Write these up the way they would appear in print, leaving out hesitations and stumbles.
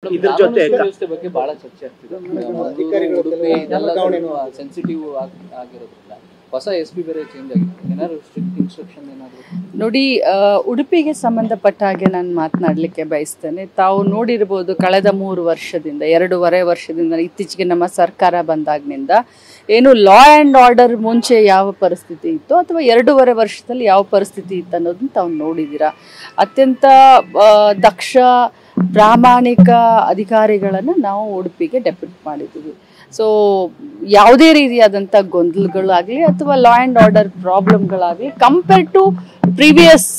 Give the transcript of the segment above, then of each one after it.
ಇದ್ರ ಜೊತೆ ವ್ಯವಸ್ಥೆ ಬಗ್ಗೆ ಬಹಳ ಚರ್ಚೆ ಆಗ್ತಿದೆ. ಉಡುಪಿ ಇದೆಲ್ಲ ಸೆನ್ಸಿಟಿವ್ ಆಗಿರೋದ್ರಿಂದ ಹೊಸ ಎಸ್ಪಿ ಬೇರೆ ಚೇಂಜ್ ಆಗಿದೆ. ಏನಾದ್ರು ಸ್ಟ್ರಿಕ್ಟ್ ಇನ್ಸ್ಟ್ರಕ್ಷನ್ ಏನಾದ್ರು ನೋಡಿ, ಉಡುಪಿಗೆ ಸಂಬಂಧಪಟ್ಟ ಹಾಗೆ ನಾನು ಮಾತನಾಡಲಿಕ್ಕೆ ಬಯಸ್ತೇನೆ. ತಾವು ನೋಡಿರ್ಬೋದು, ಕಳೆದ 3 ವರ್ಷದಿಂದ 2.5 ವರ್ಷದಿಂದ ಇತ್ತೀಚೆಗೆ ನಮ್ಮ ಸರ್ಕಾರ ಬಂದಾಗಿನಿಂದ ಏನು ಲಾ ಆ್ಯಂಡ್ ಆರ್ಡರ್ ಮುಂಚೆ ಯಾವ ಪರಿಸ್ಥಿತಿ ಇತ್ತು ಅಥವಾ 2.5 ವರ್ಷದಲ್ಲಿ ಯಾವ ಪರಿಸ್ಥಿತಿ ಇತ್ತು ಅನ್ನೋದನ್ನ ತಾವು ನೋಡಿದ್ದೀರಾ. ಅತ್ಯಂತ ದಕ್ಷ ಪ್ರಾಮಾಣಿಕ ಅಧಿಕಾರಿಗಳನ್ನು ನಾವು ಉಡುಪಿಗೆ ಡೆಪ್ಯೂಟ್ ಮಾಡಿದ್ದೀವಿ. ಸೊ ಯಾವುದೇ ರೀತಿಯಾದಂಥ ಗೊಂದಲಗಳಾಗಲಿ ಅಥವಾ ಲಾ ಆ್ಯಂಡ್ ಆರ್ಡರ್ ಪ್ರಾಬ್ಲಮ್ಗಳಾಗಲಿ ಕಂಪೇರ್ ಟು ಪ್ರೀವಿಯಸ್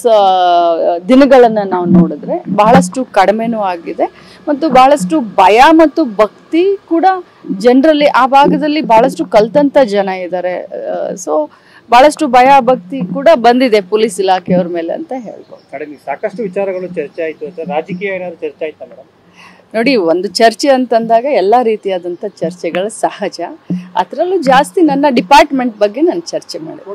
ದಿನಗಳನ್ನು ನಾವು ನೋಡಿದ್ರೆ ಬಹಳಷ್ಟು ಕಡಿಮೆನೂ ಆಗಿದೆ. ಮತ್ತು ಬಹಳಷ್ಟು ಭಯ ಮತ್ತು ಭಕ್ತಿ ಕೂಡ ಜನರಲ್ಲಿ ಆ ಭಾಗದಲ್ಲಿ ಬಹಳಷ್ಟು ಕಲ್ತಂಥ ಜನ ಇದ್ದಾರೆ. ಸೊ ಬಹಳಷ್ಟು ಭಯ ಭಕ್ತಿ ಕೂಡ ಬಂದಿದೆ ಪೊಲೀಸ್ ಇಲಾಖೆಯವ್ರ ಮೇಲೆ ಅಂತ ಹೇಳ್ಬೋದು. ಸಾಕಷ್ಟು ವಿಚಾರಗಳು ಚರ್ಚೆ ಆಯ್ತು ಅಂತ, ರಾಜಕೀಯ ಏನಾದ್ರು ಚರ್ಚೆ ಆಯ್ತಾ ಮೇಡಮ್? ನೋಡಿ, ಒಂದು ಚರ್ಚೆ ಅಂತಂದಾಗ ಎಲ್ಲ ರೀತಿಯಾದಂಥ ಚರ್ಚೆಗಳು ಸಹಜ. ಅದರಲ್ಲೂ ಜಾಸ್ತಿ ನನ್ನ ಡಿಪಾರ್ಟ್ಮೆಂಟ್ ಬಗ್ಗೆ ನಾನು ಚರ್ಚೆ ಮಾಡಿದೆ.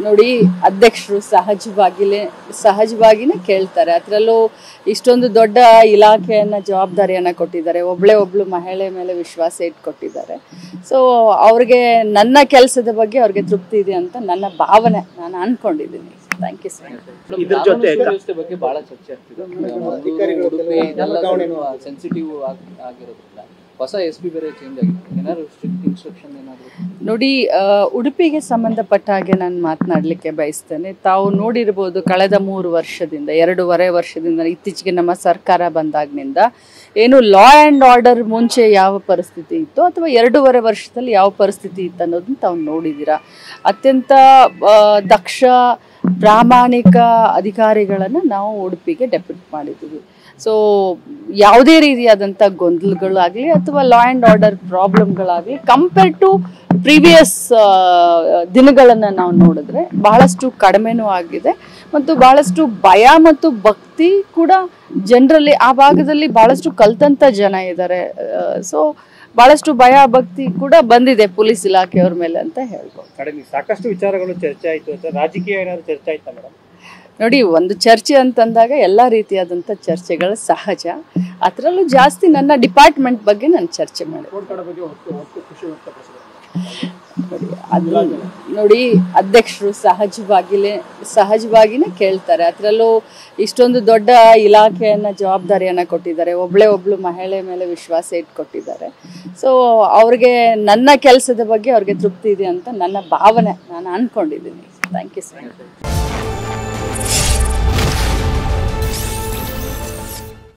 ನೋಡಿ, ಅಧ್ಯಕ್ಷರು ಸಹಜವಾಗಿನೇ ಕೇಳ್ತಾರೆ. ಅದರಲ್ಲೂ ಇಷ್ಟೊಂದು ದೊಡ್ಡ ಇಲಾಖೆಯನ್ನು ಜವಾಬ್ದಾರಿಯನ್ನು ಕೊಟ್ಟಿದ್ದಾರೆ. ಒಬ್ಳು ಮಹಿಳೆ ಮೇಲೆ ವಿಶ್ವಾಸ ಇಟ್ಕೊಟ್ಟಿದ್ದಾರೆ. ಸೊ ಅವ್ರಿಗೆ ನನ್ನ ಕೆಲಸದ ಬಗ್ಗೆ ಅವ್ರಿಗೆ ತೃಪ್ತಿ ಇದೆ ಅಂತ ನನ್ನ ಭಾವನೆ, ನಾನು ಅನ್ಕೊಂಡಿದ್ದೀನಿ. Thank you sir. ಇದ್ರ ಜೊತೆ ವ್ಯವಸ್ಥೆ ಬಗ್ಗೆ ಬಹಳ ಚರ್ಚೆ ಆಗ್ತಿದೆ. ಉಡುಪಿ ಇದೆಲ್ಲ ಸೆನ್ಸಿಟಿವ್ ಆಗಿರೋದ್ರಿಂದ ಹೊಸ ಎಸ್ಪಿ ಬೇರೆ ಚೇಂಜ್ ಆಗಿದೆ. ಏನಾದ್ರು ಸ್ಟ್ರಿಕ್ಟ್ ಇನ್ಸ್ಟ್ರಕ್ಷನ್ ಏನಾದ್ರು ನೋಡಿ, ಉಡುಪಿಗೆ ಸಂಬಂಧಪಟ್ಟ ಹಾಗೆ ನಾನು ಮಾತನಾಡಲಿಕ್ಕೆ ಬಯಸ್ತೇನೆ. ತಾವು ನೋಡಿರ್ಬೋದು, ಕಳೆದ 3 ವರ್ಷದಿಂದ 2.5 ವರ್ಷದಿಂದ ಇತ್ತೀಚೆಗೆ ನಮ್ಮ ಸರ್ಕಾರ ಬಂದಾಗಿನಿಂದ ಏನು ಲಾ ಆ್ಯಂಡ್ ಆರ್ಡರ್ ಮುಂಚೆ ಯಾವ ಪರಿಸ್ಥಿತಿ ಇತ್ತು ಅಥವಾ 2.5 ವರ್ಷದಲ್ಲಿ ಯಾವ ಪರಿಸ್ಥಿತಿ ಇತ್ತು ಅನ್ನೋದನ್ನ ತಾವು ನೋಡಿದ್ದೀರಾ. ಅತ್ಯಂತ ದಕ್ಷ ಪ್ರಾಮಾಣಿಕ ಅಧಿಕಾರಿಗಳನ್ನು ನಾವು ಉಡುಪಿಗೆ ಡೆಪ್ಯೂಟ್ ಮಾಡಿದ್ದೀವಿ. ಸೊ ಯಾವುದೇ ರೀತಿಯಾದಂಥ ಗೊಂದಲಗಳಾಗಲಿ ಅಥವಾ ಲಾ ಆ್ಯಂಡ್ ಆರ್ಡರ್ ಪ್ರಾಬ್ಲಮ್ಗಳಾಗಲಿ ಕಂಪೇರ್ ಟು ಪ್ರೀವಿಯಸ್ ದಿನಗಳನ್ನು ನಾವು ನೋಡಿದ್ರೆ ಬಹಳಷ್ಟು ಕಡಿಮೆನೂ ಆಗಿದೆ. ಮತ್ತು ಬಹಳಷ್ಟು ಭಯ ಮತ್ತು ಭಕ್ತಿ ಕೂಡ ಜನರಲ್ಲಿ ಆ ಭಾಗದಲ್ಲಿ ಬಹಳಷ್ಟು ಕಲ್ತಂಥ ಜನ ಇದ್ದಾರೆ. ಸೊ ಬಹಳಷ್ಟು ಭಯ ಭಕ್ತಿ ಕೂಡ ಬಂದಿದೆ ಪೊಲೀಸ್ ಇಲಾಖೆಯವ್ರ ಮೇಲೆ ಅಂತ ಹೇಳ್ಬೋದು. ಸಾಕಷ್ಟು ವಿಚಾರಗಳು ಚರ್ಚೆ ಆಯ್ತು ಅಂತ, ರಾಜಕೀಯ ಏನಾದ್ರು ಚರ್ಚೆ ಆಯ್ತಾ ಮೇಡಮ್? ನೋಡಿ, ಒಂದು ಚರ್ಚೆ ಅಂತಂದಾಗ ಎಲ್ಲ ರೀತಿಯಾದಂಥ ಚರ್ಚೆಗಳು ಸಹಜ. ಅದರಲ್ಲೂ ಜಾಸ್ತಿ ನನ್ನ ಡಿಪಾರ್ಟ್ಮೆಂಟ್ ಬಗ್ಗೆ ನಾನು ಚರ್ಚೆ ಮಾಡಿದೆ. ನೋಡಿ, ಅಧ್ಯಕ್ಷರು ಸಹಜವಾಗಿನೇ ಕೇಳ್ತಾರೆ. ಅದರಲ್ಲೂ ಇಷ್ಟೊಂದು ದೊಡ್ಡ ಇಲಾಖೆಯನ್ನು ಜವಾಬ್ದಾರಿಯನ್ನು ಕೊಟ್ಟಿದ್ದಾರೆ. ಒಬ್ಳು ಮಹಿಳೆ ಮೇಲೆ ವಿಶ್ವಾಸ ಇಟ್ಕೊಟ್ಟಿದ್ದಾರೆ. ಸೊ ಅವ್ರಿಗೆ ನನ್ನ ಕೆಲಸದ ಬಗ್ಗೆ ಅವ್ರಿಗೆ ತೃಪ್ತಿ ಇದೆ ಅಂತ ನನ್ನ ಭಾವನೆ, ನಾನು ಅನ್ಕೊಂಡಿದ್ದೀನಿ. Thank you sir.